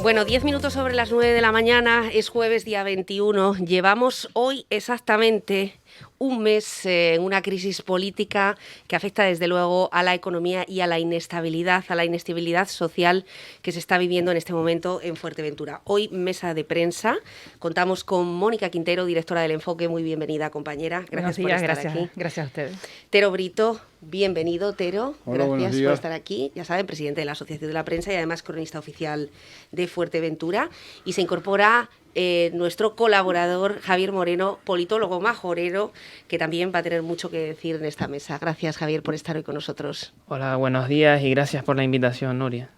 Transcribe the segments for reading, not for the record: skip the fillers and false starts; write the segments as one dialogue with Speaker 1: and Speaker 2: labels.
Speaker 1: Bueno, 10 minutos sobre las 9 de la mañana, es jueves día 21. Llevamos hoy exactamente un mes en una crisis política que afecta desde luego a la economía y a la inestabilidad social que se está viviendo en este momento en Fuerteventura. Hoy mesa de prensa, contamos con Mónica Quintero, directora del Enfoque. Muy bienvenida, compañera.
Speaker 2: Gracias por estar aquí. Gracias a ustedes.
Speaker 1: Tero Brito, bienvenido, Tero.
Speaker 3: Hola,
Speaker 1: gracias por estar aquí. Ya saben, presidente de la Asociación de la Prensa y además cronista oficial de Fuerteventura. Y se incorpora nuestro colaborador Javier Moreno, politólogo majorero, que también va a tener mucho que decir en esta mesa. Gracias, Javier, por estar hoy con nosotros.
Speaker 4: Hola, buenos días y gracias por la invitación, Nuria.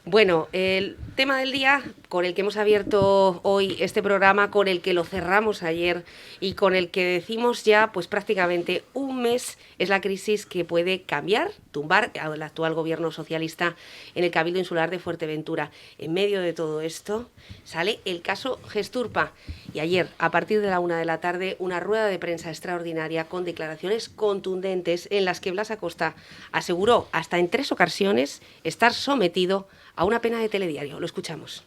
Speaker 1: Bueno, el tema del día con el que hemos abierto hoy este programa, con el que lo cerramos ayer y con el que decimos ya pues prácticamente un mes, es la crisis que puede cambiar, tumbar al actual gobierno socialista en el Cabildo Insular de Fuerteventura. En medio de todo esto sale el caso Gesturpa y ayer, a partir de la 1 de la tarde, una rueda de prensa extraordinaria con declaraciones contundentes en las que Blas Acosta aseguró hasta en 3 ocasiones estar sometido a una pena de telediario. Lo escuchamos.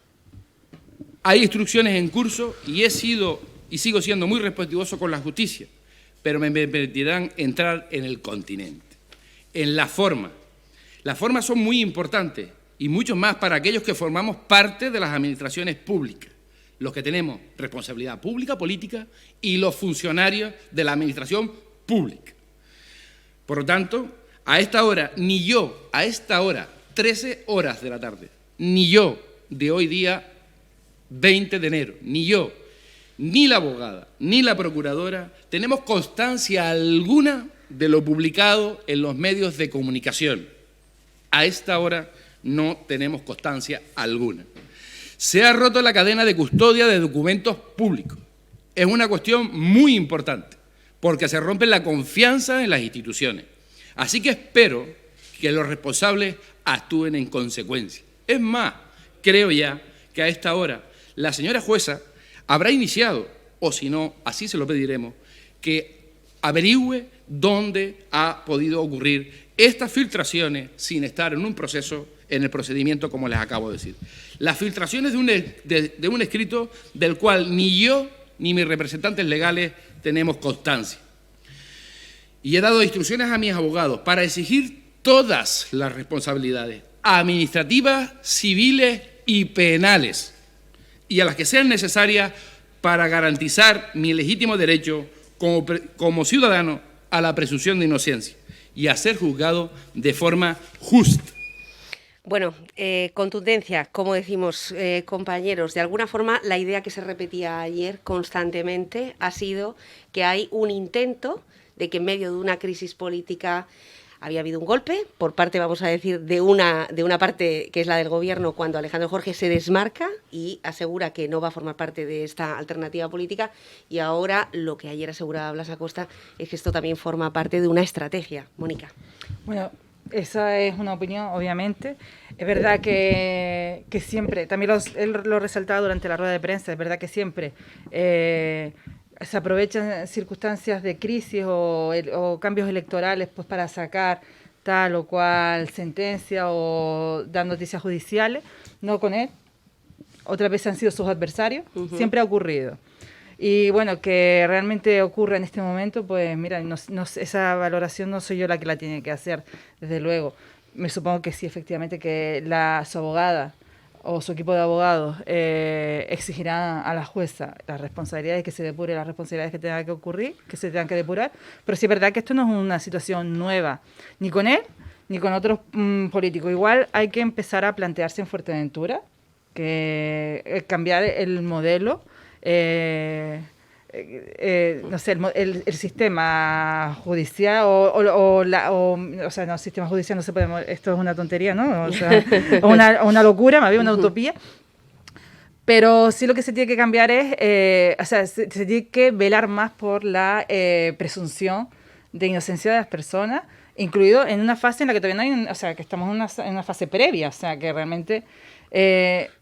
Speaker 5: Hay instrucciones en curso y he sido y sigo siendo muy respetuoso con la justicia, pero me permitirán entrar en el continente, en la forma. Las formas son muy importantes y mucho más para aquellos que formamos parte de las administraciones públicas, los que tenemos responsabilidad pública, política y los funcionarios de la administración pública. Por lo tanto, a esta hora, 13 horas de la tarde, ni yo de hoy día 20 de enero, ni yo, ni la abogada, ni la procuradora, tenemos constancia alguna de lo publicado en los medios de comunicación. A esta hora no tenemos constancia alguna. Se ha roto la cadena de custodia de documentos públicos. Es una cuestión muy importante, porque se rompe la confianza en las instituciones. Así que espero que los responsables actúen en consecuencia. Es más, creo ya que a esta hora la señora jueza habrá iniciado, o si no, así se lo pediremos, que averigüe dónde ha podido ocurrir estas filtraciones sin estar en un proceso, en el procedimiento como les acabo de decir. Las filtraciones de un escrito del cual ni yo ni mis representantes legales tenemos constancia. Y he dado instrucciones a mis abogados para exigir todas las responsabilidades administrativas, civiles y penales, y a las que sean necesarias para garantizar mi legítimo derecho como ciudadano a la presunción de inocencia y a ser juzgado de forma justa.
Speaker 1: Bueno, contundencia, como decimos, compañeros, de alguna forma la idea que se repetía ayer constantemente ha sido que hay un intento de que en medio de una crisis política había habido un golpe por parte, vamos a decir, de una parte que es la del gobierno, cuando Alejandro Jorge se desmarca y asegura que no va a formar parte de esta alternativa política, y ahora lo que ayer aseguraba Blas Acosta es que esto también forma parte de una estrategia. Mónica. Bueno,
Speaker 2: esa es una opinión, obviamente. Es verdad que siempre, también él lo resaltaba durante la rueda de prensa, es verdad que siempre se aprovechan circunstancias de crisis o cambios electorales pues para sacar tal o cual sentencia o dar noticias judiciales. No con él, otras veces han sido sus adversarios, siempre ha ocurrido. Y bueno, que realmente ocurra en este momento, pues mira, esa valoración no soy yo la que la tiene que hacer, desde luego. Me supongo que sí, efectivamente, que su abogada o su equipo de abogados exigirán a la jueza las responsabilidades, que se depure las responsabilidades que tengan que ocurrir, que se tengan que depurar, pero sí es verdad que esto no es una situación nueva, ni con él, ni con otros políticos. Igual hay que empezar a plantearse en Fuerteventura, que cambiar el modelo, no sé, el sistema judicial o sea, no, el sistema judicial no se puede, esto es una tontería, ¿no? O sea, una locura, más bien una utopía. Pero sí lo que se tiene que cambiar es, o sea, se tiene que velar más por la presunción de inocencia de las personas, incluido en una fase en la que todavía no hay, o sea, que estamos en una fase previa, o sea, que realmente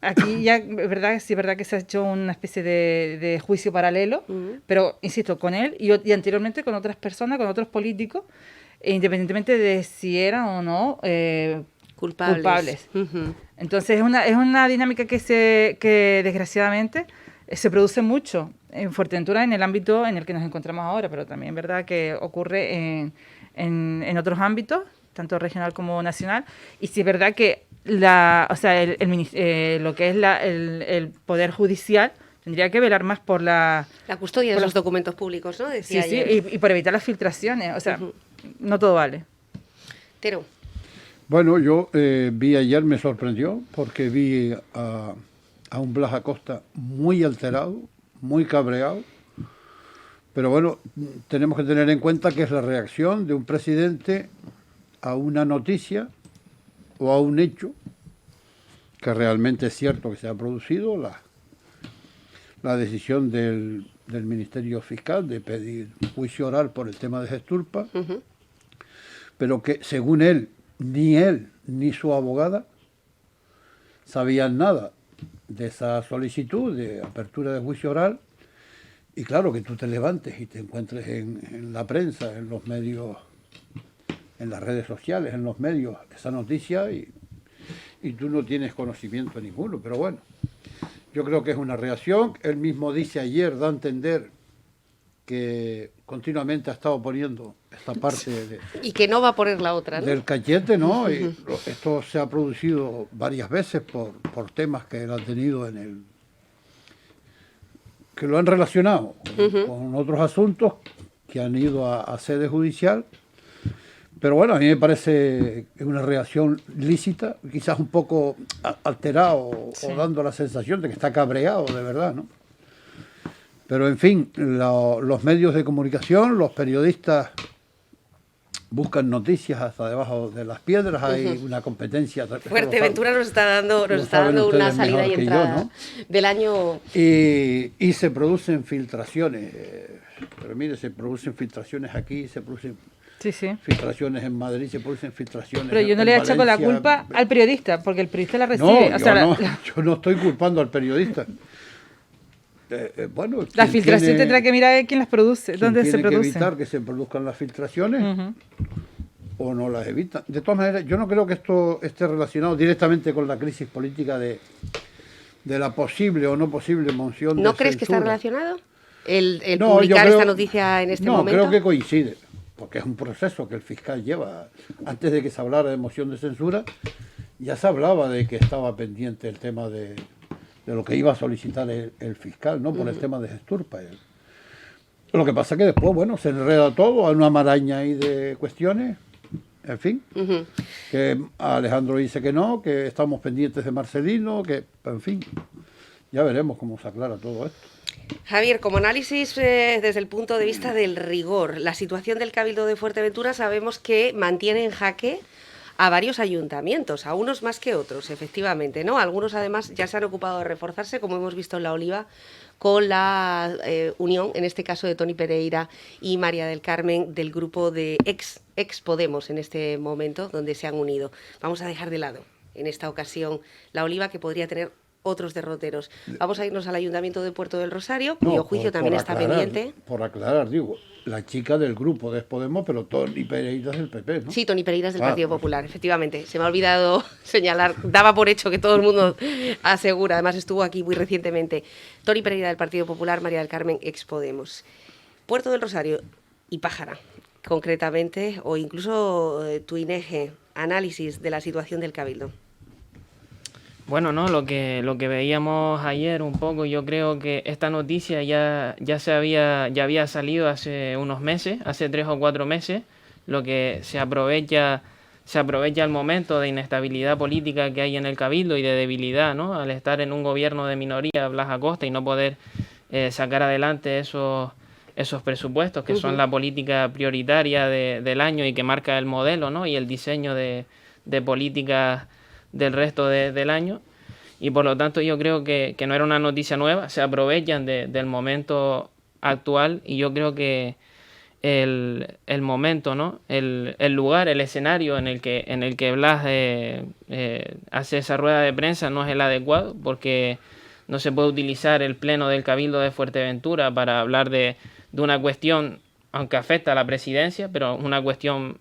Speaker 2: aquí ya verdad, sí es verdad que se ha hecho una especie de juicio paralelo, pero insisto, con él y anteriormente con otras personas, con otros políticos, independientemente de si eran o no culpables. Entonces es una dinámica que desgraciadamente se produce mucho en Fuerteventura en el ámbito en el que nos encontramos ahora, pero también es verdad que ocurre en otros ámbitos, tanto regional como nacional, y sí es verdad que lo que es el Poder Judicial tendría que velar más por la
Speaker 1: custodia de los documentos públicos, ¿no? Decía
Speaker 2: sí,
Speaker 1: ayer.
Speaker 2: y por evitar las filtraciones, o sea, no todo vale.
Speaker 1: Tero.
Speaker 3: Bueno, yo vi ayer, me sorprendió, porque vi a un Blas Acosta muy alterado, muy cabreado, pero bueno, tenemos que tener en cuenta que es la reacción de un presidente a una noticia o a un hecho que realmente es cierto que se ha producido, la decisión del Ministerio Fiscal de pedir juicio oral por el tema de Gesturpa, pero que según él ni su abogada sabían nada de esa solicitud de apertura de juicio oral. Y claro, que tú te levantes y te encuentres en la prensa, en los medios, en las redes sociales, en los medios, esa noticia y tú no tienes conocimiento ninguno. Pero bueno, yo creo que es una reacción. Él mismo dice ayer, da a entender que continuamente ha estado poniendo esta parte
Speaker 1: y que no va a poner la otra, ¿no?
Speaker 3: Del cachete, ¿no? Y esto se ha producido varias veces por temas que él ha tenido que lo han relacionado con otros asuntos que han ido a sede judicial. Pero bueno, a mí me parece una reacción lícita, quizás un poco alterado o dando la sensación de que está cabreado de verdad, ¿no? Pero en fin, los medios de comunicación, los periodistas buscan noticias hasta debajo de las piedras, hay una competencia.
Speaker 1: Fuerteventura nos está dando una salida y entrada, ¿no? Del año.
Speaker 3: Y se producen filtraciones, pero mire, se producen filtraciones aquí, se producen filtraciones en Madrid, se producen filtraciones
Speaker 2: pero yo no le achaco la culpa al periodista, porque el periodista la recibe.
Speaker 3: No, yo no estoy culpando al periodista. Bueno,
Speaker 2: la filtración tendrá que mirar quién las produce, dónde se producen.
Speaker 3: Tiene que evitar que se produzcan las filtraciones o no las evitan. De todas maneras, yo no creo que esto esté relacionado directamente con la crisis política de la posible o no posible moción de
Speaker 1: ¿No crees
Speaker 3: censura.
Speaker 1: Que está relacionado el publicar esta noticia en este momento?
Speaker 3: No, creo que coincide, porque es un proceso que el fiscal lleva. Antes de que se hablara de moción de censura, ya se hablaba de que estaba pendiente el tema de lo que iba a solicitar el fiscal, ¿no? Por el tema de Gesturpa. Lo que pasa es que después, bueno, se enreda todo, hay una maraña ahí de cuestiones, en fin, que Alejandro dice que no, que estamos pendientes de Marcelino, que, en fin, ya veremos cómo se aclara todo esto.
Speaker 1: Javier, como análisis desde el punto de vista del rigor, la situación del Cabildo de Fuerteventura sabemos que mantiene en jaque a varios ayuntamientos, a unos más que otros, efectivamente, ¿no? Algunos además ya se han ocupado de reforzarse, como hemos visto en La Oliva, con la unión, en este caso de Toni Pereira y María del Carmen, del grupo de ex Podemos en este momento, donde se han unido. Vamos a dejar de lado, en esta ocasión, La Oliva, que podría tener otros derroteros. Vamos a irnos al Ayuntamiento de Puerto del Rosario, cuyo juicio también está pendiente.
Speaker 3: Por aclarar, digo, la chica del grupo de Podemos, pero Toni Pereira es del PP, ¿no?
Speaker 1: Sí, Toni Pereira es del Partido Popular, efectivamente. Se me ha olvidado señalar, daba por hecho que todo el mundo asegura, además estuvo aquí muy recientemente. Toni Pereira del Partido Popular, María del Carmen, ex Podemos. Puerto del Rosario y Pájara, concretamente, o incluso Tuineje, análisis de la situación del Cabildo.
Speaker 4: Bueno, no, lo que veíamos ayer un poco, yo creo que esta noticia ya había salido hace unos meses, hace 3 o 4 meses, lo que se aprovecha el momento de inestabilidad política que hay en el Cabildo y de debilidad, ¿no? Al estar en un gobierno de minoría, Blas Acosta, y no poder sacar adelante esos presupuestos que son la política prioritaria del año y que marca el modelo, ¿no? Y el diseño de políticas del resto del año, y por lo tanto yo creo que no era una noticia nueva, se aprovechan del momento actual, y yo creo que el momento, ¿no? El lugar, el escenario en el que Blas hace esa rueda de prensa no es el adecuado, porque no se puede utilizar el pleno del Cabildo de Fuerteventura para hablar de una cuestión, aunque afecta a la presidencia, pero una cuestión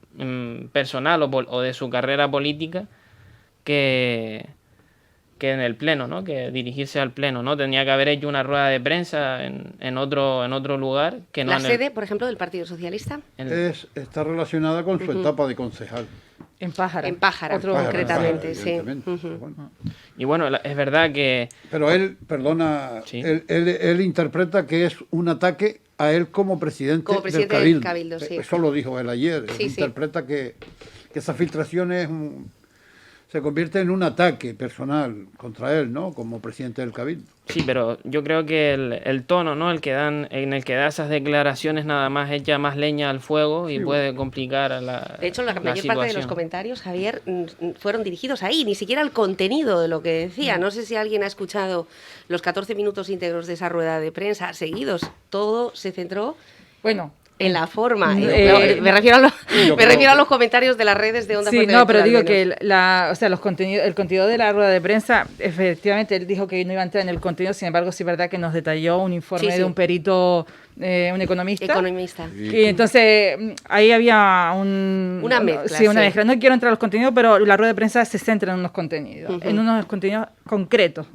Speaker 4: personal o de su carrera política, que en el pleno, ¿no? Que dirigirse al pleno, ¿no? Tenía que haber hecho una rueda de prensa en otro lugar que no
Speaker 1: ¿La
Speaker 4: en
Speaker 1: sede, por ejemplo, del Partido Socialista?
Speaker 3: Está relacionada con su etapa de concejal.
Speaker 2: En Pájara.
Speaker 1: En Pájara,
Speaker 2: Otro-
Speaker 1: concretamente, sí.
Speaker 3: Evidentemente,
Speaker 1: Ujú.
Speaker 3: bueno.
Speaker 4: Y bueno, es verdad que
Speaker 3: Pero él, perdona,
Speaker 4: Sí.
Speaker 3: él interpreta que es un ataque a él como presidente,
Speaker 1: Como del Cabildo, sí.
Speaker 3: Eso lo dijo él ayer.
Speaker 1: Sí,
Speaker 3: Él
Speaker 1: sí.
Speaker 3: interpreta que esa filtración se convierte en un ataque personal contra él, ¿no? Como presidente del Cabildo.
Speaker 4: sí, pero yo creo que el tono, ¿no? En el que da esas declaraciones nada más echa más leña al fuego y
Speaker 3: Sí,
Speaker 4: puede complicar a la
Speaker 1: De hecho, la mayor parte de los
Speaker 4: situación.
Speaker 1: comentarios, Javier, fueron dirigidos ahí, ni siquiera al contenido de lo que decía. No sé si alguien ha escuchado los 14 minutos íntegros de esa rueda de prensa seguidos. Todo se centró
Speaker 2: Bueno,
Speaker 1: en la forma. Me
Speaker 2: yo
Speaker 1: refiero a los comentarios de las redes de Onda
Speaker 2: sí,
Speaker 1: Fuerteventura,
Speaker 2: no, pero
Speaker 1: al
Speaker 2: digo
Speaker 1: menos.
Speaker 2: que o sea, el contenido de la rueda de prensa, efectivamente, él dijo que no iba a entrar en el contenido, sin embargo, sí es verdad que nos detalló un informe
Speaker 1: Sí, sí.
Speaker 2: de un perito, un economista.
Speaker 1: Economista.
Speaker 2: Y entonces ahí había
Speaker 1: Una mezcla,
Speaker 2: sí, una
Speaker 1: sí.
Speaker 2: mezcla. No quiero entrar a los contenidos, pero la rueda de prensa se centra en unos contenidos,
Speaker 1: Ujú.
Speaker 2: en unos contenidos concretos.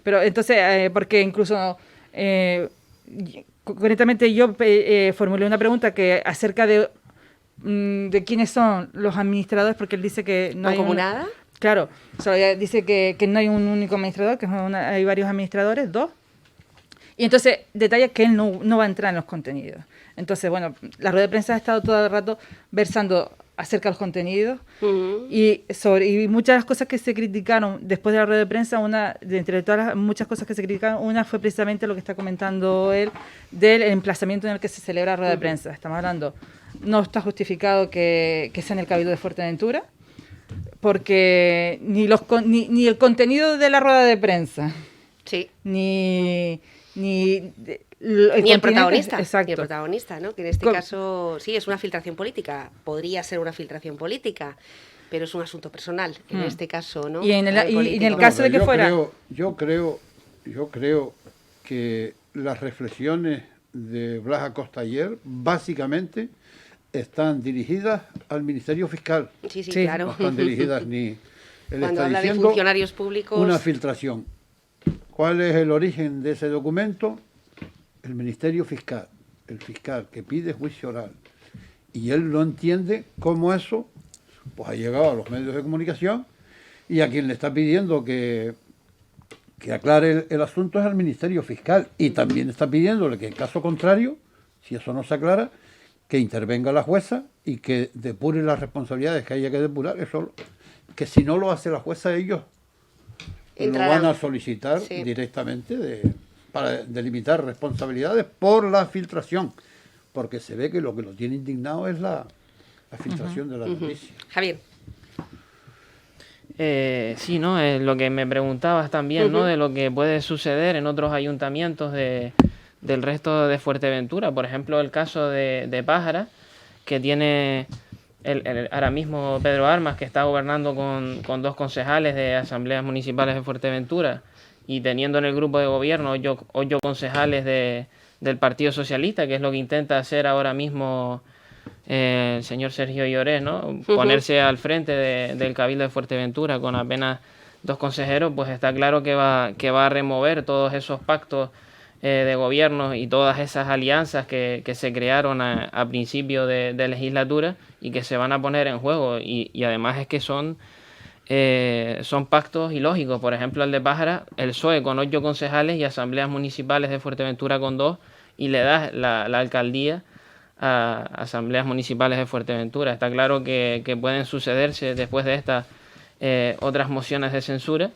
Speaker 2: Pero entonces, porque incluso concretamente yo formulé una pregunta que acerca de quiénes son los administradores, porque él dice que no hay
Speaker 1: ¿Mancomunada?
Speaker 2: Claro, solo dice que no hay un único administrador, que hay varios administradores, dos. Y entonces detalla que él no va a entrar en los contenidos. Entonces, bueno, la rueda de prensa ha estado todo el rato versando acerca de los contenidos
Speaker 1: Ujú.
Speaker 2: y muchas de las cosas que se criticaron después de la rueda de prensa, entre todas las muchas cosas que se criticaron, una fue precisamente lo que está comentando él del emplazamiento en el que se celebra la rueda de prensa. Estamos hablando, no está justificado que sea en el Cabildo de Fuerteventura, porque ni el contenido de la rueda de prensa,
Speaker 1: Sí.
Speaker 2: ni
Speaker 1: Ni el
Speaker 2: continente-
Speaker 1: protagonista,
Speaker 2: exacto.
Speaker 1: ni el protagonista, ¿no? Que en este
Speaker 2: Co-
Speaker 1: caso sí es una filtración política, podría ser una filtración política, pero es un asunto personal, en este caso, ¿no?
Speaker 2: Y en el-
Speaker 1: Al
Speaker 2: y en
Speaker 1: político.
Speaker 2: el caso de que
Speaker 3: yo
Speaker 2: fuera-
Speaker 3: yo creo que las reflexiones de Blas Acosta ayer básicamente están dirigidas al Ministerio Fiscal.
Speaker 1: Sí,
Speaker 2: Sí.
Speaker 1: claro.
Speaker 3: No están dirigidas ni... Él
Speaker 1: Cuando
Speaker 3: está
Speaker 1: habla de
Speaker 3: diciendo
Speaker 1: funcionarios públicos,
Speaker 3: una filtración. ¿Cuál es el origen de ese documento? El Ministerio Fiscal. El fiscal que pide juicio oral. Y él no entiende cómo eso pues ha llegado a los medios de comunicación y a quien le está pidiendo que aclare el asunto es al Ministerio Fiscal. Y también está pidiéndole que en caso contrario, si eso no se aclara, que intervenga la jueza y que depure las responsabilidades que haya que depurar. Eso, que si no lo hace la jueza, ellos
Speaker 1: Entrarán.
Speaker 3: lo van a solicitar
Speaker 1: Sí.
Speaker 3: directamente para delimitar responsabilidades por la filtración, porque se ve que lo tiene indignado es la filtración de la noticia.
Speaker 1: Javier,
Speaker 4: Sí, ¿no? Lo que me preguntabas también, ¿no? De lo que puede suceder en otros ayuntamientos del resto de Fuerteventura. Por ejemplo, el caso de Pájara, que tiene ahora mismo Pedro Armas, que está gobernando con dos concejales de asambleas municipales de Fuerteventura y teniendo en el grupo de gobierno ocho concejales del Partido Socialista, que es lo que intenta hacer ahora mismo el señor Sergio Llorés, ¿no? Ponerse al frente del Cabildo de Fuerteventura con apenas dos consejeros, pues está claro que va a remover todos esos pactos de gobierno y todas esas alianzas que se crearon a principio de legislatura y que se van a poner en juego. Y además es que son pactos ilógicos. Por ejemplo, el de Pájara, el PSOE con 8 concejales y asambleas municipales de Fuerteventura con 2, y le da la alcaldía a asambleas municipales de Fuerteventura. Está claro que pueden sucederse después de estas otras mociones de censura,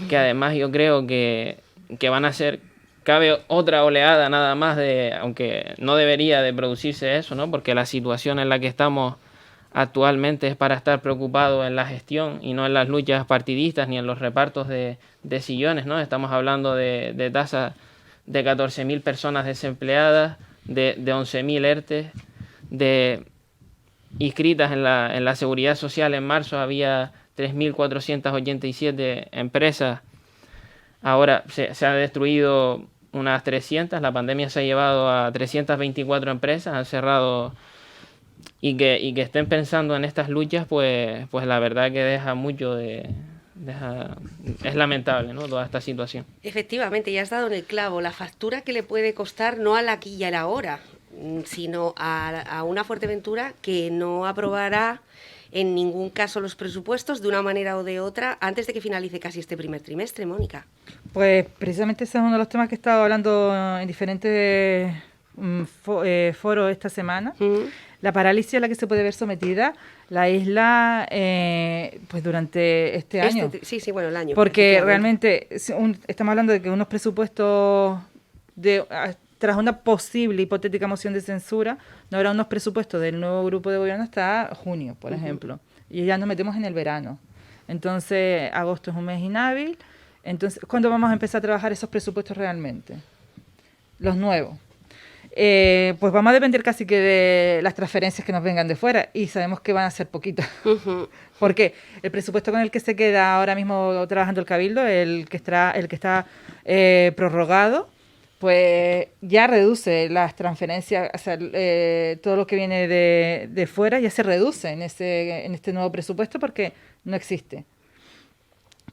Speaker 4: que además yo creo que van a ser, cabe otra oleada nada más aunque no debería de producirse eso, ¿no? Porque la situación en la que estamos actualmente es para estar preocupado en la gestión y no en las luchas partidistas ni en los repartos de sillones, ¿no? Estamos hablando de tasas de 14.000 personas desempleadas, de 11.000 ERTES, inscritas en la Seguridad Social. En marzo había 3.487 empresas, ahora se han destruido unas 300, la pandemia se ha llevado a 324 empresas, han cerrado, y que estén pensando en estas luchas, pues la verdad que deja mucho es lamentable, ¿no?, toda esta situación.
Speaker 1: Efectivamente, ya has dado en el clavo, la factura que le puede costar no al aquí y a la ahora, sino a una Fuerteventura que no aprobará en ningún caso los presupuestos de una manera o de otra antes de que finalice casi este primer trimestre, Mónica.
Speaker 2: Pues precisamente ese es uno de los temas que he estado hablando en diferentes foros esta semana. La parálisis a la que se puede ver sometida la isla pues durante este año.
Speaker 1: Sí, bueno, el año.
Speaker 2: Porque realmente estamos hablando de que unos presupuestos tras una posible hipotética moción de censura, no habrá unos presupuestos del nuevo grupo de gobierno hasta junio, por ejemplo. Y ya nos metemos en el verano. Entonces, agosto es un mes inhábil. Entonces, ¿cuándo vamos a empezar a trabajar esos presupuestos realmente? Los nuevos. Pues vamos a depender casi que de las transferencias que nos vengan de fuera, y sabemos que van a ser poquitas. Porque el presupuesto con el que se queda ahora mismo trabajando el Cabildo, el que está prorrogado, pues ya reduce las transferencias, o sea, todo lo que viene de fuera ya se reduce en este nuevo presupuesto porque no existe.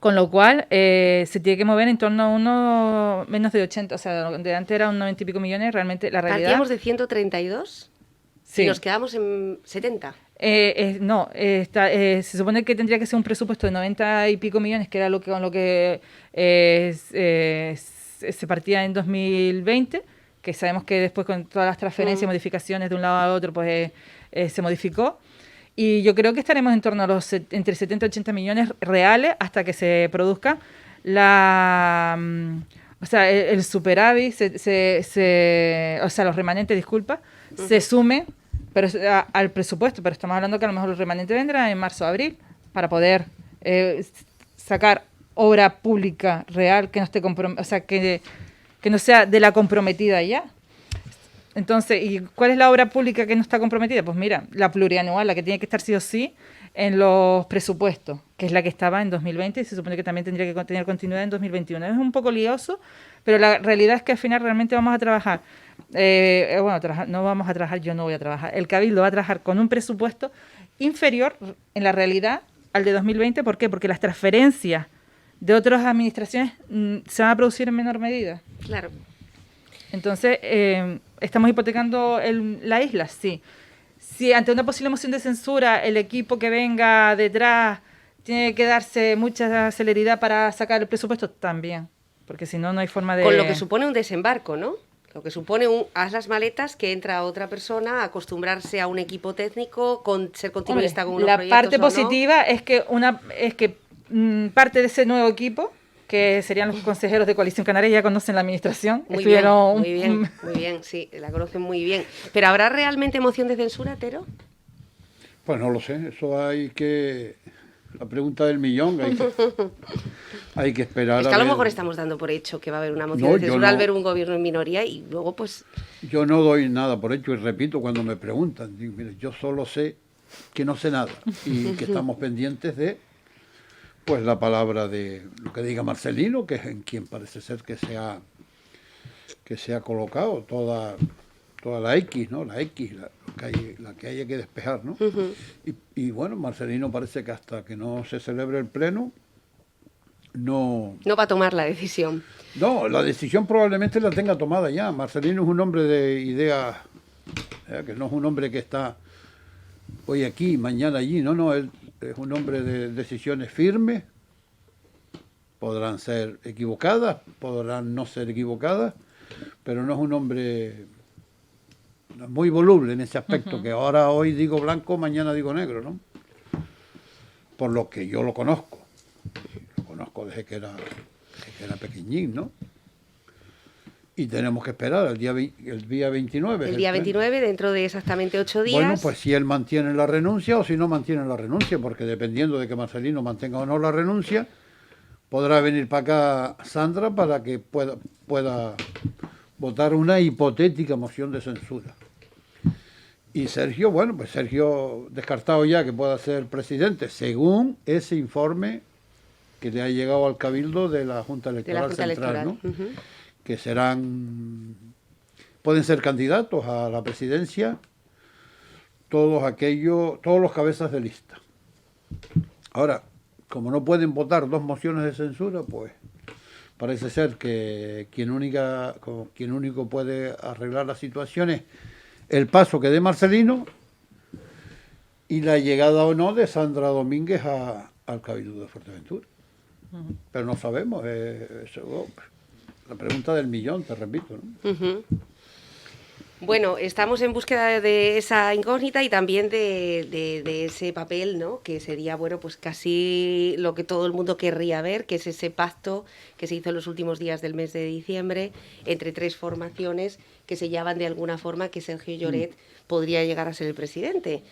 Speaker 2: Con lo cual, se tiene que mover en torno a unos menos de 80, o sea, de antes era un 90 y pico millones, realmente la realidad...
Speaker 1: ¿Partíamos de 132?
Speaker 2: Sí.
Speaker 1: ¿Y nos quedamos en 70?
Speaker 2: No, se supone que tendría que ser un presupuesto de 90 y pico millones, que era con lo que se partía en 2020, que sabemos que después con todas las transferencias y modificaciones de un lado a otro, pues se modificó. Y yo creo que estaremos en torno a los entre 70 y 80 millones reales hasta que se produzca el superávit, o sea, los remanentes, disculpa, se sumen al presupuesto, pero estamos hablando que a lo mejor los remanentes vendrán en marzo o abril para poder sacar obra pública real que no esté que no sea de la comprometida ya. Entonces, ¿y cuál es la obra pública que no está comprometida? Pues mira, la plurianual, la que tiene que estar sí o sí en los presupuestos, que es la que estaba en 2020 y se supone que también tendría que tener continuidad en 2021. Es un poco lioso, pero la realidad es que al final realmente vamos a trabajar. No vamos a trabajar, yo no voy a trabajar. El Cabildo va a trabajar con un presupuesto inferior en la realidad al de 2020. ¿Por qué? Porque las transferencias de otras administraciones se van a producir en menor medida.
Speaker 1: Claro.
Speaker 2: Entonces, ¿estamos hipotecando la isla? Sí. Si ante una posible moción de censura el equipo que venga detrás tiene que darse mucha celeridad para sacar el presupuesto, también. Porque si no, no hay forma de...
Speaker 1: Con lo que supone un desembarco, ¿no? Lo que supone haz las maletas, que entra otra persona, acostumbrarse a un equipo técnico, ser continuista con unos proyectos.
Speaker 2: La parte positiva es que parte de ese nuevo equipo, que serían los consejeros de Coalición Canaria, ya conocen la administración.
Speaker 1: Muy bien, sí, la conocen muy bien. ¿Pero habrá realmente moción de censura, Tero?
Speaker 3: Pues no lo sé, eso hay que... La pregunta del millón, hay que esperar.
Speaker 1: Es que a lo mejor estamos dando por hecho que va a haber una moción de censura al ver un gobierno en minoría y luego pues...
Speaker 3: Yo no doy nada por hecho y repito cuando me preguntan, digo, mire, yo solo sé que no sé nada y que estamos pendientes de pues la palabra de lo que diga Marcelino, que es en quien parece ser que se ha colocado toda la X, ¿no? La X, la que haya que despejar, ¿no? Y bueno, Marcelino parece que hasta que no se celebre el pleno, no
Speaker 1: va a tomar la decisión.
Speaker 3: No, la decisión probablemente la tenga tomada ya. Marcelino es un hombre de ideas, que no es un hombre que está hoy aquí, mañana allí, no, él es un hombre de decisiones firmes, podrán ser equivocadas, podrán no ser equivocadas, pero no es un hombre muy voluble en ese aspecto, que hoy digo blanco, mañana digo negro, ¿no? Por lo que yo lo conozco desde que era pequeñín, ¿no? Y tenemos que esperar el día 29.
Speaker 1: El día 29, dentro de exactamente 8 días.
Speaker 3: Bueno, pues si él mantiene la renuncia o si no mantiene la renuncia, porque dependiendo de que Marcelino mantenga o no la renuncia, podrá venir para acá Sandra para que pueda votar una hipotética moción de censura. Y Sergio, bueno, pues Sergio descartado ya que pueda ser presidente, según ese informe que le ha llegado al Cabildo de la Junta Electoral Central, ¿no? Que pueden ser candidatos a la presidencia todos los cabezas de lista. Ahora, como no pueden votar 2 mociones de censura, pues parece ser que quien único puede arreglar la situación es el paso que dé Marcelino y la llegada o no de Sandra Domínguez al Cabildo de Fuerteventura. Pero no sabemos, la pregunta del millón, te repito, ¿no?
Speaker 1: Bueno, estamos en búsqueda de esa incógnita y también de ese papel, ¿no? Que sería, bueno, pues casi lo que todo el mundo querría ver, que es ese pacto que se hizo en los últimos días del mes de diciembre entre 3 formaciones que sellaban de alguna forma que Sergio Lloret podría llegar a ser el presidente.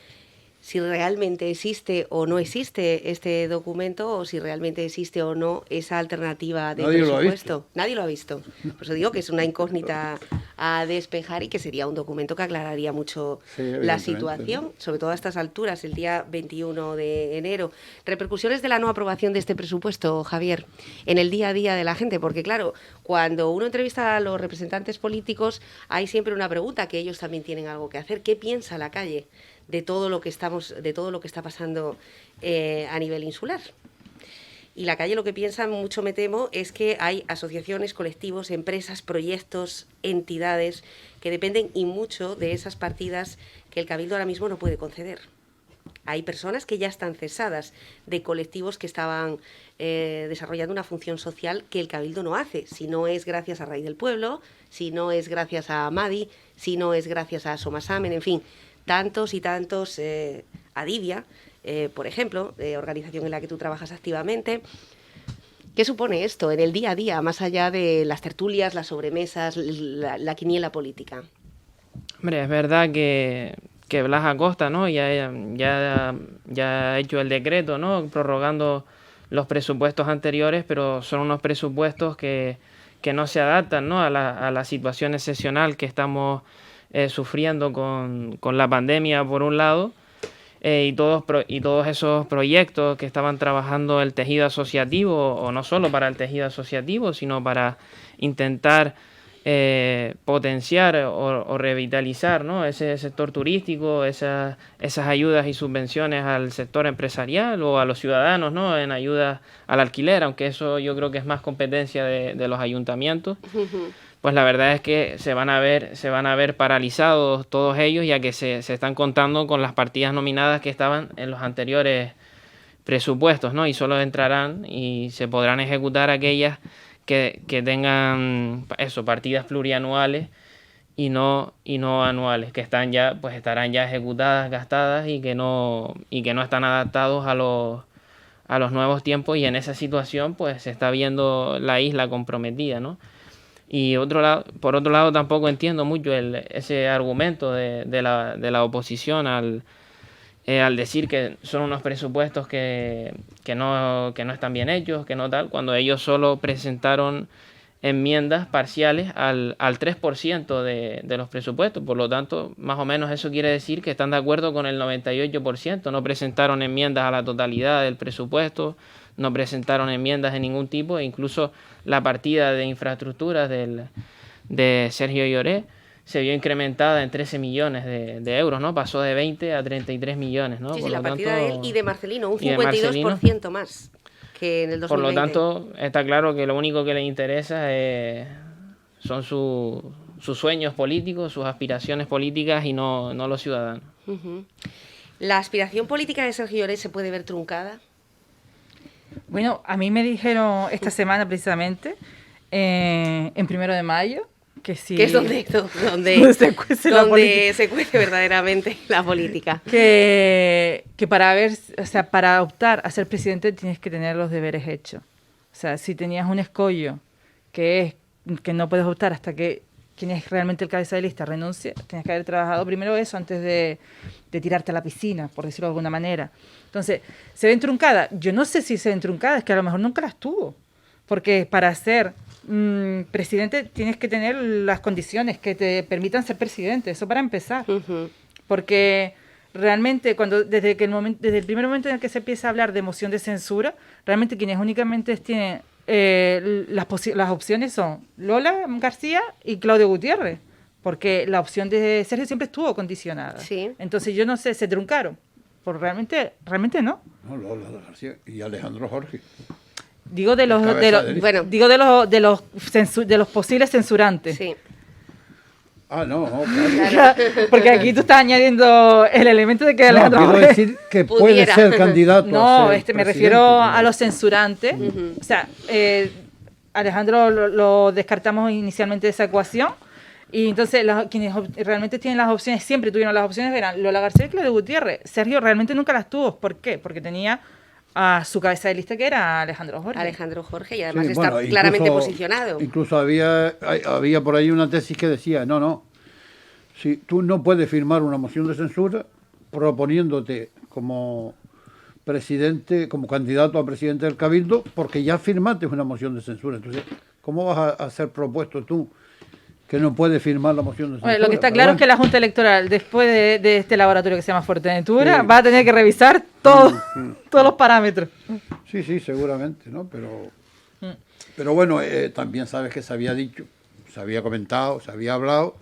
Speaker 1: Si realmente existe o no existe este documento, o si realmente existe o no esa alternativa de presupuesto. Nadie lo ha visto. Por eso digo que es una incógnita a despejar y que sería un documento que aclararía mucho la situación, sobre todo a estas alturas, el día 21 de enero. Repercusiones de la no aprobación de este presupuesto, Javier, en el día a día de la gente, porque claro, cuando uno entrevista a los representantes políticos, hay siempre una pregunta, que ellos también tienen algo que hacer. ¿Qué piensa la calle de todo lo que está pasando a nivel insular? Y la calle lo que piensa, mucho me temo, es que hay asociaciones, colectivos, empresas, proyectos, entidades que dependen y mucho de esas partidas que el Cabildo ahora mismo no puede conceder. Hay personas que ya están cesadas de colectivos que estaban desarrollando una función social que el Cabildo no hace, si no es gracias a Raíz del Pueblo, si no es gracias a Madi, si no es gracias a Somasamen, en fin, tantos y tantos, Adivia, por ejemplo, organización en la que tú trabajas activamente. ¿Qué supone esto en el día a día, más allá de las tertulias, las sobremesas, la quiniela política?
Speaker 4: Hombre, es verdad que Blas Acosta, ¿no? ya ha hecho el decreto, ¿no? Prorrogando los presupuestos anteriores, pero son unos presupuestos que no se adaptan, ¿no? a la situación excepcional que estamos sufriendo con la pandemia, por un lado, y todos esos proyectos que estaban trabajando el tejido asociativo, o no solo para el tejido asociativo, sino para intentar potenciar o revitalizar, ¿no? Ese sector turístico, esas ayudas y subvenciones al sector empresarial o a los ciudadanos, ¿no? En ayuda al alquiler, aunque eso yo creo que es más competencia de los ayuntamientos. Pues la verdad es que se van a ver paralizados todos ellos, ya que se están contando con las partidas nominadas que estaban en los anteriores presupuestos, ¿no? Y solo entrarán y se podrán ejecutar aquellas que tengan partidas plurianuales y no anuales, que estarán ya ejecutadas, gastadas y que no están adaptados a los nuevos tiempos, y en esa situación pues se está viendo la isla comprometida, ¿no? Y por otro lado tampoco entiendo mucho ese argumento de la oposición al decir que son unos presupuestos que no están bien hechos, que no tal, cuando ellos solo presentaron enmiendas parciales al 3% de los presupuestos. Por lo tanto, más o menos eso quiere decir que están de acuerdo con el 98%. No presentaron enmiendas a la totalidad del presupuesto, no presentaron enmiendas de ningún tipo, e incluso la partida de infraestructuras de Sergio Lloret se vio incrementada en 13 millones de euros, ¿no? Pasó de 20 a 33 millones, ¿no?
Speaker 1: Sí,
Speaker 4: por
Speaker 1: la
Speaker 4: lo
Speaker 1: partida
Speaker 4: tanto,
Speaker 1: de él y de Marcelino, un
Speaker 4: y de
Speaker 1: 52% más que en el 2020.
Speaker 4: Por lo tanto, está claro que lo único que le interesa son sus sueños políticos, sus aspiraciones políticas y no los ciudadanos.
Speaker 1: ¿La aspiración política de Sergio Lloret se puede ver truncada?
Speaker 2: Bueno, a mí me dijeron esta semana precisamente, en 1 de mayo, que sí.
Speaker 1: Que es donde se cuece verdaderamente la política.
Speaker 2: Que para optar a ser presidente tienes que tener los deberes hechos. O sea, si tenías un escollo que no puedes optar hasta que quien es realmente el cabeza de lista renuncie, tienes que haber trabajado primero eso antes de tirarte a la piscina, por decirlo de alguna manera. Entonces, ¿se ven truncadas? Yo no sé si se ven truncadas, es que a lo mejor nunca las tuvo. porque para ser presidente tienes que tener las condiciones que te permitan ser presidente, eso para empezar. Porque realmente desde el primer momento en el que se empieza a hablar de moción de censura, realmente quienes únicamente tienen las opciones son Lola García y Claudio Gutiérrez, porque la opción de Sergio siempre estuvo condicionada.
Speaker 1: Sí.
Speaker 2: Entonces yo no sé, se truncaron. Pues realmente no.
Speaker 3: No, Lola García y Alejandro Jorge.
Speaker 2: Digo de los posibles censurantes.
Speaker 1: Sí.
Speaker 3: Ah, no,
Speaker 2: Claro, porque aquí tú estás añadiendo el elemento de que Alejandro
Speaker 3: quiero
Speaker 2: Jorge
Speaker 3: decir que puede
Speaker 1: pudiera
Speaker 3: ser candidato
Speaker 2: no,
Speaker 3: a ser
Speaker 2: me
Speaker 3: presidente,
Speaker 2: refiero
Speaker 3: ¿no?
Speaker 2: a los censurantes. O sea, Alejandro lo descartamos inicialmente de esa ecuación. Y entonces quienes realmente tienen las opciones, siempre tuvieron las opciones, eran Lola García y Claudio Gutiérrez. Sergio realmente nunca las tuvo. ¿Por qué? Porque tenía a su cabeza de lista, que era Alejandro Jorge.
Speaker 1: Alejandro Jorge, y además
Speaker 3: Sí,
Speaker 1: está
Speaker 3: bueno,
Speaker 1: claramente posicionado.
Speaker 3: Incluso había por ahí una tesis que decía, no, si tú no puedes firmar una moción de censura proponiéndote como presidente, como candidato a presidente del Cabildo, porque ya firmaste una moción de censura. Entonces, ¿cómo vas a ser propuesto tú que no puedes firmar la moción de censura?
Speaker 2: Bueno, lo que está
Speaker 3: Pero
Speaker 2: claro
Speaker 3: bueno.
Speaker 2: es que la Junta Electoral, después de este laboratorio que se llama Fuerteventura,
Speaker 3: Sí.
Speaker 2: va a tener que revisar todos los parámetros.
Speaker 3: Sí, seguramente, ¿no? Pero bueno, también sabes que se había dicho, se había comentado, se había hablado,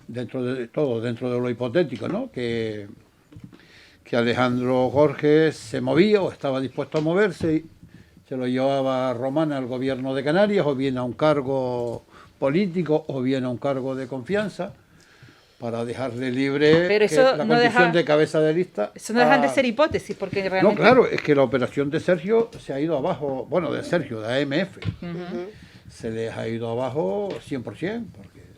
Speaker 3: dentro de lo hipotético, ¿no? Que Alejandro Jorge se movía o estaba dispuesto a moverse y se lo llevaba Romana al gobierno de Canarias, o bien a un cargo político, o bien a un cargo de confianza, para dejarle libre
Speaker 2: Pero eso
Speaker 3: la
Speaker 2: no
Speaker 3: condición
Speaker 2: deja-
Speaker 3: de cabeza de lista.
Speaker 2: Eso no dejan de ser hipótesis, porque
Speaker 3: No,
Speaker 2: realmente...
Speaker 3: claro, es que la operación de Sergio se ha ido abajo, bueno, de Sergio, de AMF, se les ha ido abajo 100%,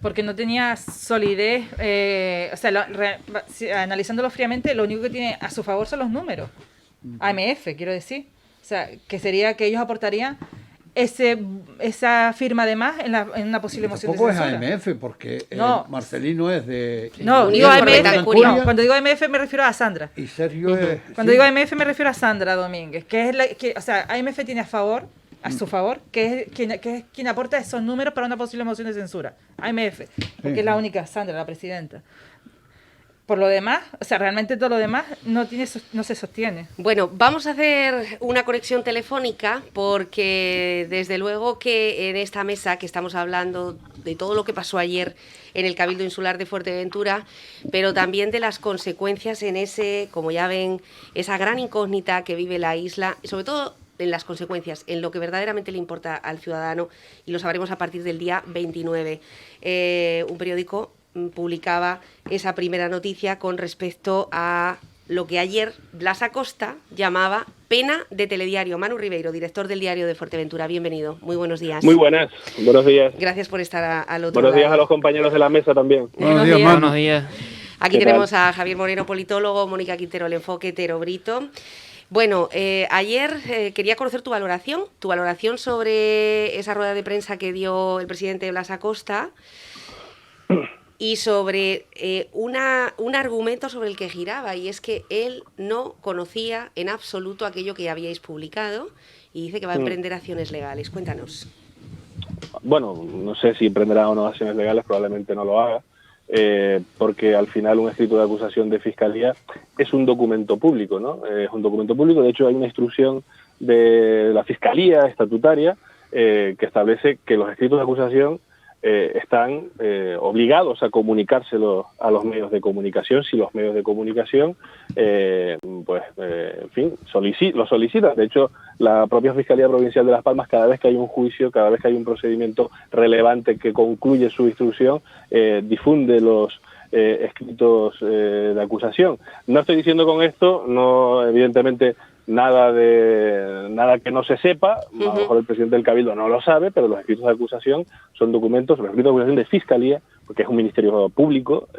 Speaker 2: Porque no tenía solidez, o sea, analizándolo fríamente, lo único que tiene a su favor son los números. AMF, quiero decir. O sea, que sería que ellos aportarían esa firma de más en una posible moción de
Speaker 3: tampoco es
Speaker 2: censura.
Speaker 3: AMF, porque
Speaker 2: No.
Speaker 3: Marcelino es de...
Speaker 2: No,
Speaker 1: Unión
Speaker 2: digo
Speaker 1: por
Speaker 2: AMF,
Speaker 1: Betancur.
Speaker 2: no, cuando digo AMF me refiero a Sandra.
Speaker 3: Y Sergio es...
Speaker 2: Cuando
Speaker 3: sí.
Speaker 2: digo AMF me refiero a Sandra Domínguez, que es o sea, AMF tiene a su favor, que es quien aporta esos números para una posible moción de censura. AMF, porque
Speaker 3: Sí.
Speaker 2: es la única, Sandra, la presidenta. Por lo demás, o sea, realmente todo lo demás no se sostiene.
Speaker 1: Bueno, vamos a hacer una conexión telefónica porque desde luego que en esta mesa que estamos hablando de todo lo que pasó ayer en el Cabildo Insular de Fuerteventura, pero también de las consecuencias en como ya ven, esa gran incógnita que vive la isla, y sobre todo en las consecuencias, en lo que verdaderamente le importa al ciudadano, y lo sabremos a partir del día 29. Un periódico publicaba esa primera noticia con respecto a lo que ayer Blas Acosta llamaba pena de Telediario. Manu Ribeiro, director del Diario de Fuerteventura, bienvenido. Muy buenos días.
Speaker 6: Muy buenas, buenos días.
Speaker 1: Gracias por estar al otro
Speaker 6: Buenos días
Speaker 1: lado.
Speaker 6: a los compañeros de la mesa también.
Speaker 3: Buenos días, Manu.
Speaker 4: Buenos días.
Speaker 1: Aquí
Speaker 6: ¿Qué
Speaker 1: tenemos
Speaker 6: tal?
Speaker 1: a Javier Moreno, politólogo, Mónica Quintero, El Enfoque, Tero Brito. Bueno, ayer quería conocer tu valoración sobre esa rueda de prensa que dio el presidente Blas Acosta y sobre un argumento sobre el que giraba, y es que él no conocía en absoluto aquello que habíais publicado y dice que va a emprender acciones legales. Cuéntanos.
Speaker 6: Bueno, no sé si emprenderá o no acciones legales, probablemente no lo haga, porque al final un escrito de acusación de fiscalía es un documento público, ¿no? Es un documento público. De hecho, hay una instrucción de la fiscalía estatutaria que establece que los escritos de acusación están obligados a comunicárselo a los medios de comunicación si los medios de comunicación en fin, lo solicitan. De hecho, la propia Fiscalía Provincial de Las Palmas, cada vez que hay un juicio, cada vez que hay un procedimiento relevante que concluye su instrucción, difunde los escritos de acusación. No estoy diciendo con esto, no, evidentemente, nada que no se sepa. A lo mejor el presidente del Cabildo no lo sabe, pero los escritos de acusación son documentos, los escritos de acusación de fiscalía, porque es un ministerio público,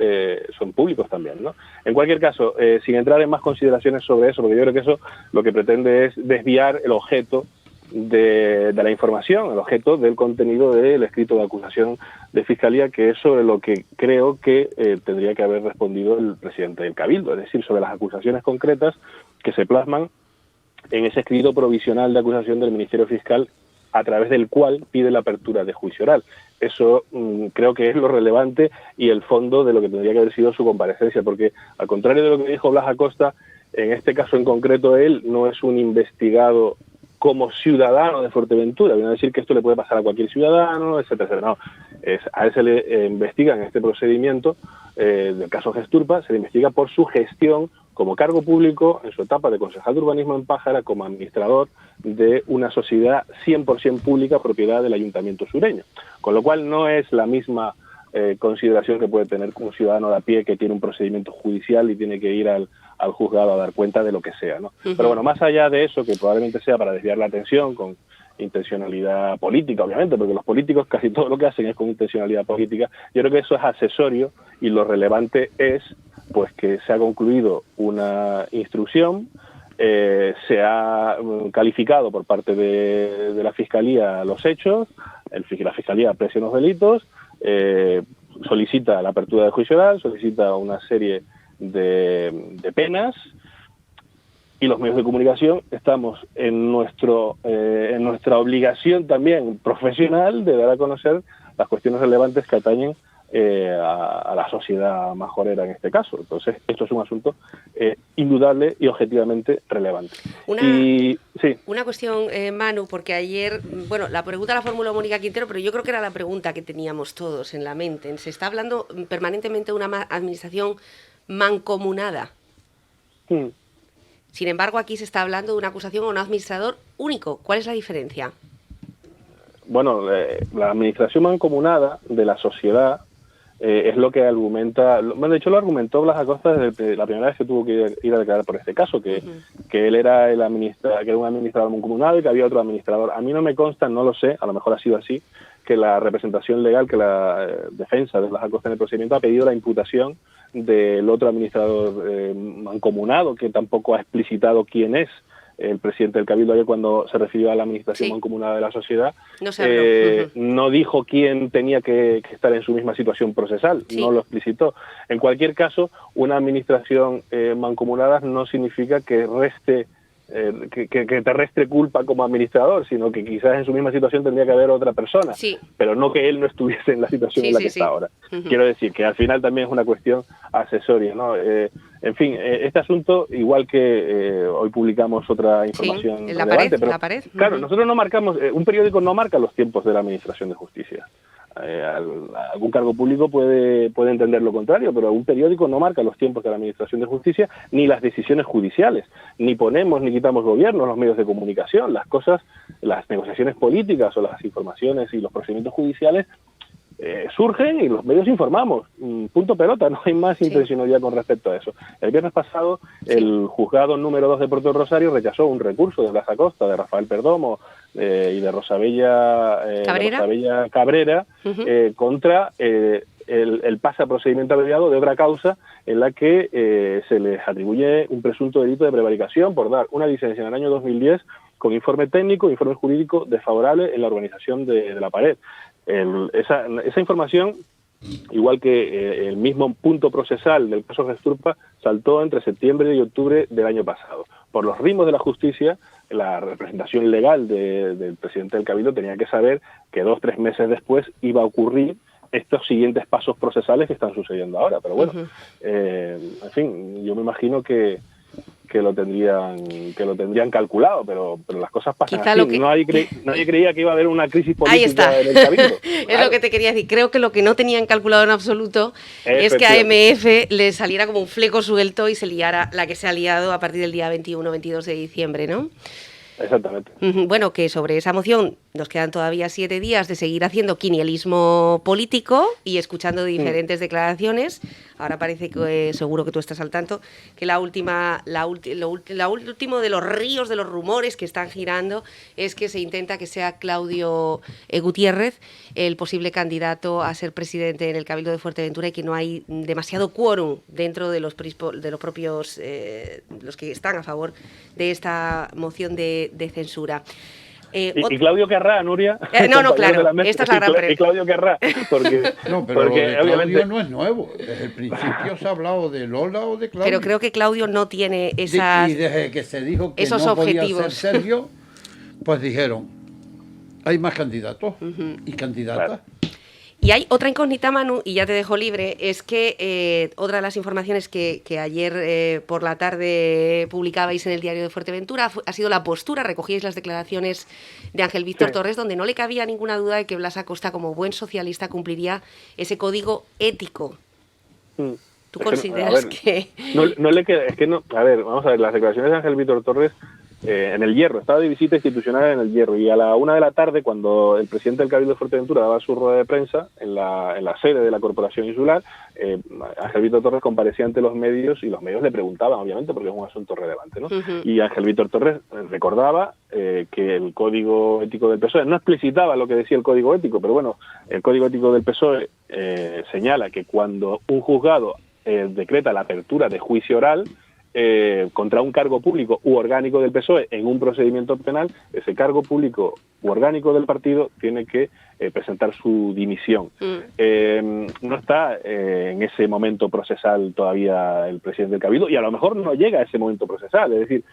Speaker 6: son públicos también, ¿no? En cualquier caso, sin entrar en más consideraciones sobre eso, porque yo creo que eso lo que pretende es desviar el objeto de la información, el objeto del contenido del escrito de acusación de fiscalía, que es sobre lo que creo que tendría que haber respondido el presidente del Cabildo, es decir, sobre las acusaciones concretas que se plasman en ese escrito provisional de acusación del Ministerio Fiscal, a través del cual pide la apertura de juicio oral. Eso creo que es lo relevante y el fondo de lo que tendría que haber sido su comparecencia, porque al contrario de lo que dijo Blas Acosta, en este caso en concreto él no es un investigado como ciudadano de Fuerteventura, viene a decir que esto le puede pasar a cualquier ciudadano, etcétera, etcétera. No, a él se le investiga en este procedimiento del caso Gesturpa, se le investiga por su gestión como cargo público en su etapa de concejal de urbanismo en Pájara, como administrador de una sociedad 100% pública propiedad del Ayuntamiento sureño. Con lo cual no es la misma consideración que puede tener un ciudadano de a pie que tiene un procedimiento judicial y tiene que ir al juzgado a dar cuenta de lo que sea, ¿no? Pero bueno, más allá de eso, que probablemente sea para desviar la atención con intencionalidad política, obviamente, porque los políticos casi todo lo que hacen es con intencionalidad política, yo creo que eso es accesorio y lo relevante es pues que se ha concluido una instrucción, se ha calificado por parte de la Fiscalía los hechos, la Fiscalía aprecia los delitos, solicita la apertura de juicio oral, solicita una serie de penas, y los medios de comunicación estamos en nuestra obligación también profesional de dar a conocer las cuestiones relevantes que atañen a la sociedad majorera en este caso. Entonces, esto es un asunto indudable y objetivamente relevante.
Speaker 1: Una cuestión, Manu, porque ayer, bueno, la pregunta la formuló Mónica Quintero, pero yo creo que era la pregunta que teníamos todos en la mente. Se está hablando permanentemente de una administración mancomunada. Sin embargo, aquí se está hablando de una acusación a un administrador único. ¿Cuál es la diferencia?
Speaker 6: Bueno, la administración mancomunada de la sociedad es lo que argumenta, bueno, de hecho lo argumentó Blas Acosta desde la primera vez que tuvo que ir a declarar por este caso, que él era que era un administrador mancomunado y que había otro administrador. A mí no me consta, no lo sé, a lo mejor ha sido así, que la representación legal, que la defensa de Blas Acosta en el procedimiento ha pedido la imputación del otro administrador mancomunado, que tampoco ha explicitado quién es. El presidente del Cabildo ayer, cuando se refirió a la administración mancomunada de la sociedad, no dijo quién tenía que estar en su misma situación procesal, no lo explicitó. En cualquier caso, una administración mancomunada no significa que te reste culpa como administrador, sino que quizás en su misma situación tendría que haber otra persona, pero no que él no estuviese en la situación en la que está ahora. Quiero decir que al final también es una cuestión accesoria, ¿no? En fin, este asunto, igual que hoy publicamos otra información
Speaker 1: en
Speaker 6: relevante,
Speaker 1: la pared.
Speaker 6: Claro, nosotros no marcamos, un periódico no marca los tiempos de la Administración de Justicia. Algún cargo público puede entender lo contrario, pero un periódico no marca los tiempos de la Administración de Justicia ni las decisiones judiciales, ni ponemos ni quitamos gobiernos los medios de comunicación. Las negociaciones políticas o las informaciones y los procedimientos judiciales surgen y los medios informamos. Punto pelota, no hay más intencionalidad con respecto a eso. El viernes pasado el juzgado número 2 de Puerto Rosario rechazó un recurso de Blas Acosta, de Rafael Perdomo y de Rosabella Cabrera contra el pase a procedimiento abreviado de otra causa en la que se les atribuye un presunto delito de prevaricación por dar una licencia en el año 2010 con informe técnico, informe jurídico desfavorable en la urbanización de la pared. Esa información, igual que el mismo punto procesal del caso Gesturpa, saltó entre septiembre y octubre del año pasado. Por los ritmos de la justicia, la representación legal del presidente del Cabildo tenía que saber que 2 o 3 meses después iba a ocurrir estos siguientes pasos procesales que están sucediendo ahora. Pero bueno, en fin, yo me imagino que lo tendrían calculado, pero las cosas pasan así. Nadie creía que iba a haber una crisis política en el Cabildo.
Speaker 1: Es lo que te quería decir. Creo que lo que no tenían calculado en absoluto es que a AMF le saliera como un fleco suelto y se liara la que se ha liado a partir del día 21-22 de diciembre, ¿no?
Speaker 6: Exactamente.
Speaker 1: Bueno, que sobre esa moción nos quedan todavía 7 días de seguir haciendo quinielismo político y escuchando diferentes declaraciones. Ahora parece que seguro que tú estás al tanto que lo último de los ríos de los rumores que están girando es que se intenta que sea Claudio Gutiérrez el posible candidato a ser presidente en el Cabildo de Fuerteventura y que no hay demasiado quórum dentro de los propios los que están a favor de esta moción de censura.
Speaker 6: Y Claudio querrá, Nuria.
Speaker 1: No,
Speaker 6: compañeros
Speaker 1: claro,
Speaker 6: de la mesa,
Speaker 1: esta es la gran pregunta.
Speaker 6: y Claudio querrá, porque,
Speaker 3: No, pero
Speaker 6: porque
Speaker 3: lo de Claudio
Speaker 6: obviamente
Speaker 3: no es nuevo. Desde el principio se ha hablado de Lola o de Claudio.
Speaker 1: Pero creo que Claudio no tiene esas...
Speaker 3: Y desde que se dijo que
Speaker 1: esos
Speaker 3: no podía
Speaker 1: objetivos.
Speaker 3: ser Sergio, pues dijeron, hay más candidatos y candidatas.
Speaker 6: Claro.
Speaker 1: Y hay otra incógnita, Manu, y ya te dejo libre, es que otra de las informaciones que ayer por la tarde publicabais en el diario de Fuerteventura ha sido la postura, recogíais las declaraciones de Ángel Víctor Torres, donde no le cabía ninguna duda de que Blas Acosta, como buen socialista, cumpliría ese código ético. ¿Tú consideras que...?
Speaker 6: No le queda, es que no, a ver, vamos a ver, las declaraciones de Ángel Víctor Torres en el Hierro, estaba de visita institucional en el Hierro, y a la 1 de la tarde, cuando el presidente del Cabildo de Fuerteventura daba su rueda de prensa en la sede de la Corporación Insular, Ángel Víctor Torres comparecía ante los medios, y los medios le preguntaban, obviamente, porque es un asunto relevante, ¿no? Y Ángel Víctor Torres recordaba que el Código Ético del PSOE, no explicitaba lo que decía el Código Ético, pero bueno, el Código Ético del PSOE señala que cuando un juzgado decreta la apertura de juicio oral contra un cargo público u orgánico del PSOE en un procedimiento penal, ese cargo público u orgánico del partido tiene que presentar su dimisión. No está en ese momento procesal todavía el presidente del Cabildo, y a lo mejor no llega a ese momento procesal, es decir,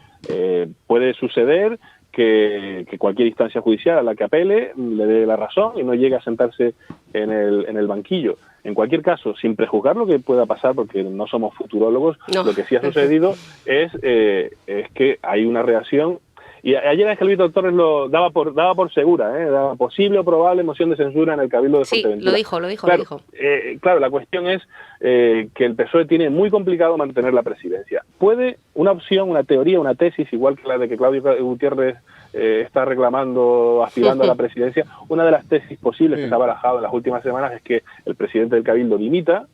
Speaker 6: puede suceder que cualquier instancia judicial a la que apele le dé la razón y no llegue a sentarse en el banquillo. En cualquier caso, sin prejuzgar lo que pueda pasar, porque no somos futurólogos, lo que sí ha sucedido es que hay una reacción. Y ayer Ángel Víctor Torres lo daba por segura, daba posible o probable moción de censura en el Cabildo de Fuerteventura.
Speaker 1: Lo dijo.
Speaker 6: Claro, la cuestión es que el PSOE tiene muy complicado mantener la presidencia. Puede una opción, una teoría, una tesis, igual que la de que Claudio Gutiérrez está reclamando, aspirando a la presidencia, una de las tesis posibles que se ha barajado en las últimas semanas es que el presidente del Cabildo dimita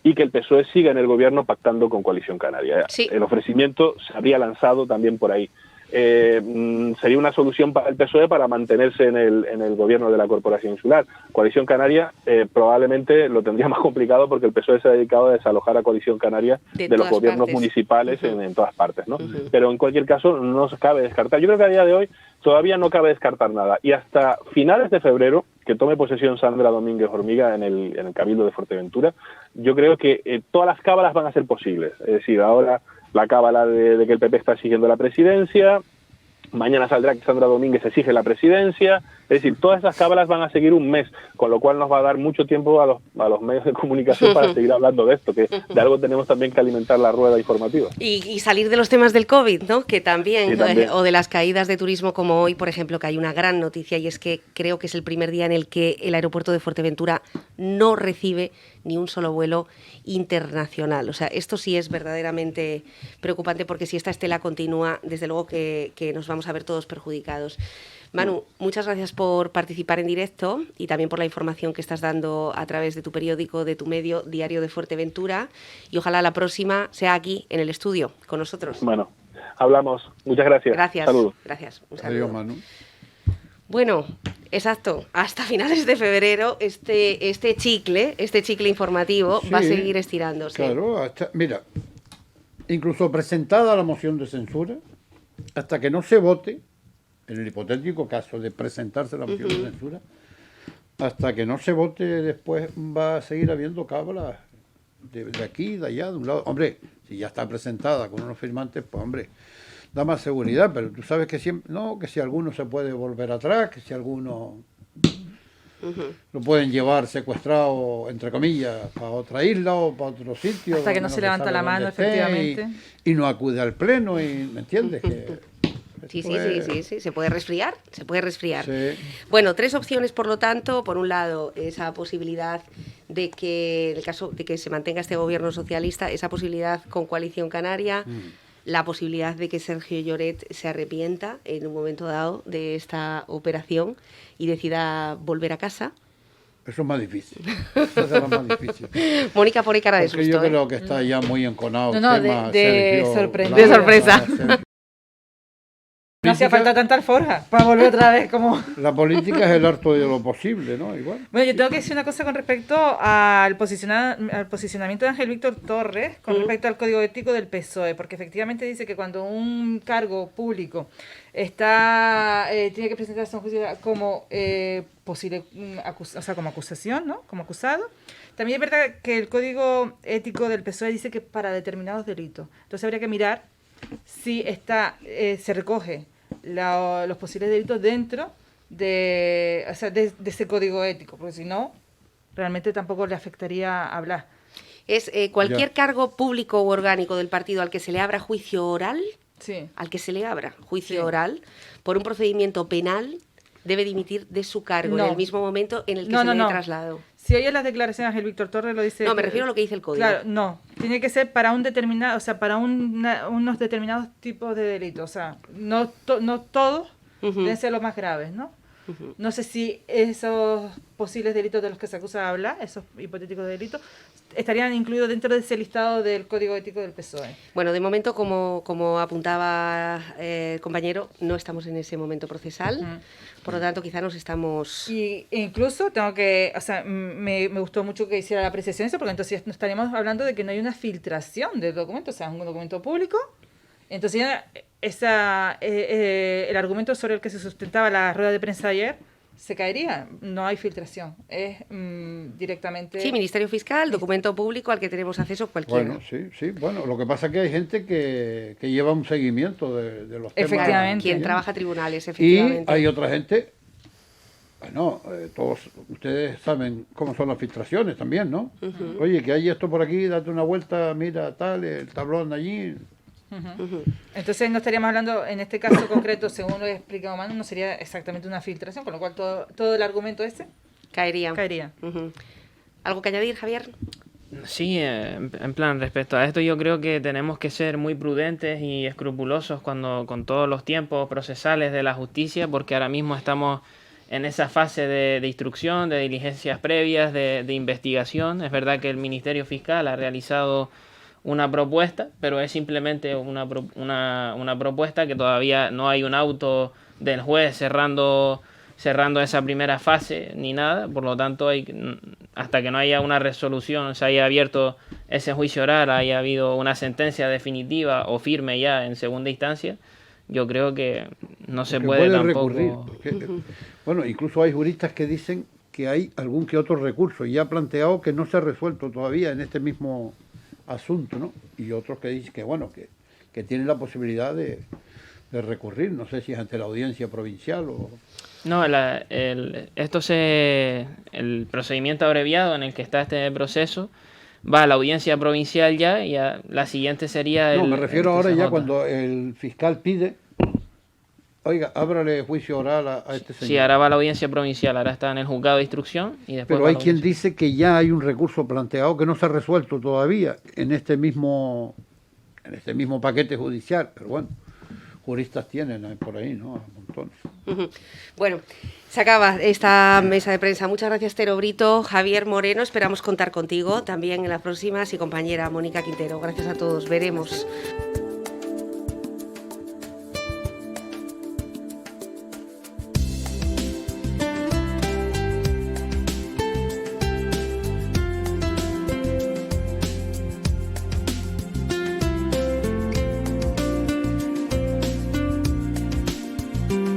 Speaker 6: y que el PSOE siga en el gobierno pactando con Coalición Canaria.
Speaker 1: Sí.
Speaker 6: El ofrecimiento se habría lanzado también por ahí. Sería una solución para el PSOE para mantenerse en el gobierno de la Corporación Insular. Coalición Canaria probablemente lo tendría más complicado, porque el PSOE se ha dedicado a desalojar a Coalición Canaria de los gobiernos
Speaker 1: partes.
Speaker 6: Municipales en todas partes, ¿no? Pero en cualquier caso no se cabe descartar. Yo creo que a día de hoy todavía no cabe descartar nada, y hasta finales de febrero, que tome posesión Sandra Domínguez Hormiga en el Cabildo de Fuerteventura, yo creo que todas las cábalas van a ser posibles. Es decir, ahora la cábala de que el PP está exigiendo la presidencia, mañana saldrá que Sandra Domínguez exige la presidencia, es decir, todas esas cábalas van a seguir un mes, con lo cual nos va a dar mucho tiempo a los medios de comunicación para seguir hablando de esto, que de algo tenemos también que alimentar la rueda informativa.
Speaker 1: Y salir de los temas del COVID, ¿no? Que también,
Speaker 6: Sí, también.
Speaker 1: O de las caídas de turismo como hoy, por ejemplo, que hay una gran noticia, y es que creo que es el primer día en el que el aeropuerto de Fuerteventura no recibe ni un solo vuelo internacional. O sea, esto sí es verdaderamente preocupante, porque si esta estela continúa, desde luego que nos vamos a ver todos perjudicados. Manu, muchas gracias por participar en directo y también por la información que estás dando a través de tu periódico, de tu medio, Diario de Fuerteventura, y ojalá la próxima sea aquí, en el estudio, con nosotros.
Speaker 6: Bueno, hablamos. Muchas gracias.
Speaker 1: Gracias.
Speaker 6: Saludos.
Speaker 1: Gracias. Un saludo.
Speaker 3: Adiós, Manu.
Speaker 1: Bueno, exacto. Hasta finales de febrero este chicle informativo va a
Speaker 3: Sí,
Speaker 1: seguir estirándose.
Speaker 3: Claro, mira, incluso presentada la moción de censura, hasta que no se vote, en el hipotético caso de presentarse la moción de censura, hasta que no se vote después va a seguir habiendo cábalas de aquí, de allá, de un lado. Hombre, si ya está presentada con unos firmantes, pues hombre, da más seguridad, pero tú sabes que siempre, no, que si alguno se puede volver atrás, que si alguno lo pueden llevar secuestrado, entre comillas, para otra isla o para otro sitio.
Speaker 2: Hasta que no se levanta la mano, efectivamente.
Speaker 3: Y no acude al pleno, y ¿me entiendes? Que
Speaker 1: Sí, se puede resfriar,
Speaker 3: Sí.
Speaker 1: Bueno, 3 opciones, por lo tanto. Por un lado, esa posibilidad de que, en el caso de que se mantenga este gobierno socialista, esa posibilidad con Coalición Canaria, la posibilidad de que Sergio Lloret se arrepienta en un momento dado de esta operación y decida volver a casa.
Speaker 3: Eso es más difícil. Eso será más difícil.
Speaker 1: Mónica pone cara de
Speaker 3: Porque
Speaker 1: susto.
Speaker 3: yo creo que está ya muy enconado.
Speaker 2: No,
Speaker 3: el tema
Speaker 2: de
Speaker 3: Sergio
Speaker 2: sorpresa.
Speaker 3: Blanco,
Speaker 1: De sorpresa.
Speaker 3: Sergio
Speaker 2: No hacía falta tanta alforja para volver otra vez como...
Speaker 3: La política es el arte de lo posible, ¿no? Igual.
Speaker 2: Bueno, yo tengo que decir una cosa con respecto al posicionamiento de Ángel Víctor Torres con respecto al código ético del PSOE, porque efectivamente dice que cuando un cargo público tiene que presentarse a un juicio como posible, o sea, como acusación, ¿no? Como acusado. También es verdad que el código ético del PSOE dice que para determinados delitos. Entonces habría que mirar si se recoge los posibles delitos dentro de ese código ético, porque si no, realmente tampoco le afectaría hablar.
Speaker 1: Es cualquier cargo público u orgánico del partido al que se le abra juicio oral,
Speaker 2: Sí.
Speaker 1: al que se le abra juicio
Speaker 2: Sí.
Speaker 1: oral por un procedimiento penal, debe dimitir de su cargo
Speaker 2: No.
Speaker 1: en el mismo momento en el que
Speaker 2: No,
Speaker 1: se
Speaker 2: no,
Speaker 1: le dé
Speaker 2: no.
Speaker 1: traslado.
Speaker 2: Si oyes las declaraciones de Ángel Víctor Torres, lo dice...
Speaker 1: No, me refiero a lo que dice el código.
Speaker 2: Claro, no. Tiene que ser para un determinado, o sea, para unos determinados tipos de delitos. O sea, no todos
Speaker 1: Ujú.
Speaker 2: deben ser los más graves, ¿no?
Speaker 1: Ujú.
Speaker 2: No sé si esos posibles delitos de los que se acusa de hablar, esos hipotéticos delitos, estarían incluidos dentro de ese listado del código ético del PSOE.
Speaker 1: Bueno, de momento, como apuntaba el compañero, no estamos en ese momento procesal,
Speaker 2: Ujú.
Speaker 1: por lo tanto, quizá nos estamos...
Speaker 2: Y incluso me gustó mucho que hiciera la apreciación eso, porque entonces no estaríamos hablando de que no hay una filtración del documento, o sea, es un documento público. Entonces ya el argumento sobre el que se sustentaba la rueda de prensa ayer se caería. No hay filtración, es directamente...
Speaker 1: Sí, Ministerio Fiscal, documento público al que tenemos acceso cualquiera.
Speaker 3: Bueno, sí. Bueno, lo que pasa es que hay gente que lleva un seguimiento de los temas.
Speaker 2: Efectivamente.
Speaker 1: Quien
Speaker 3: ¿sí?
Speaker 1: trabaja a tribunales,
Speaker 3: Y
Speaker 1: efectivamente.
Speaker 3: hay otra gente, bueno, todos ustedes saben cómo son las filtraciones también, ¿no? Oye, que hay esto por aquí, date una vuelta, mira tal, el tablón allí.
Speaker 1: Ujú.
Speaker 2: Entonces no estaríamos hablando, en este caso concreto, según lo he explicado Manu, no sería exactamente una filtración, con lo cual todo el argumento ese
Speaker 1: Caería.
Speaker 2: caería.
Speaker 1: Ujú. ¿Algo que añadir, Javier?
Speaker 4: Sí, en plan, respecto a esto yo creo que tenemos que ser muy prudentes y escrupulosos con todos los tiempos procesales de la justicia, porque ahora mismo estamos en esa fase de instrucción, de diligencias previas, de investigación. Es verdad que el Ministerio Fiscal ha realizado una propuesta, pero es simplemente una propuesta que todavía no hay un auto del juez cerrando esa primera fase ni nada, por lo tanto hasta que no haya una resolución, se haya abierto ese juicio oral, haya habido una sentencia definitiva o firme ya en segunda instancia, yo creo que no se
Speaker 3: Porque
Speaker 4: puede tampoco...
Speaker 3: recurrir. Bueno, incluso hay juristas que dicen que hay algún que otro recurso y ha planteado que no se ha resuelto todavía en este mismo asunto, ¿no? Y otros que dicen que, bueno, que tienen la posibilidad de recurrir, no sé si es ante la audiencia provincial o...
Speaker 4: No, el procedimiento abreviado en el que está este proceso va a la audiencia provincial ya, y la siguiente sería
Speaker 3: No, me refiero ahora ya
Speaker 4: TCJ.
Speaker 3: cuando el fiscal pide, oiga, ábrale juicio oral a este señor.
Speaker 4: Sí, ahora va a la audiencia provincial, ahora está en el juzgado de instrucción y después
Speaker 3: Pero
Speaker 4: va a
Speaker 3: hay
Speaker 4: la
Speaker 3: quien
Speaker 4: audiencia.
Speaker 3: dice que ya hay un recurso planteado que no se ha resuelto todavía en este mismo paquete judicial, pero bueno, juristas tienen por ahí, ¿no? Montones.
Speaker 1: Ujú. Bueno, se acaba esta mesa de prensa. Muchas gracias, Tero Brito, Javier Moreno. Esperamos contar contigo también en las próximas y compañera Mónica Quintero. Gracias a todos. Veremos.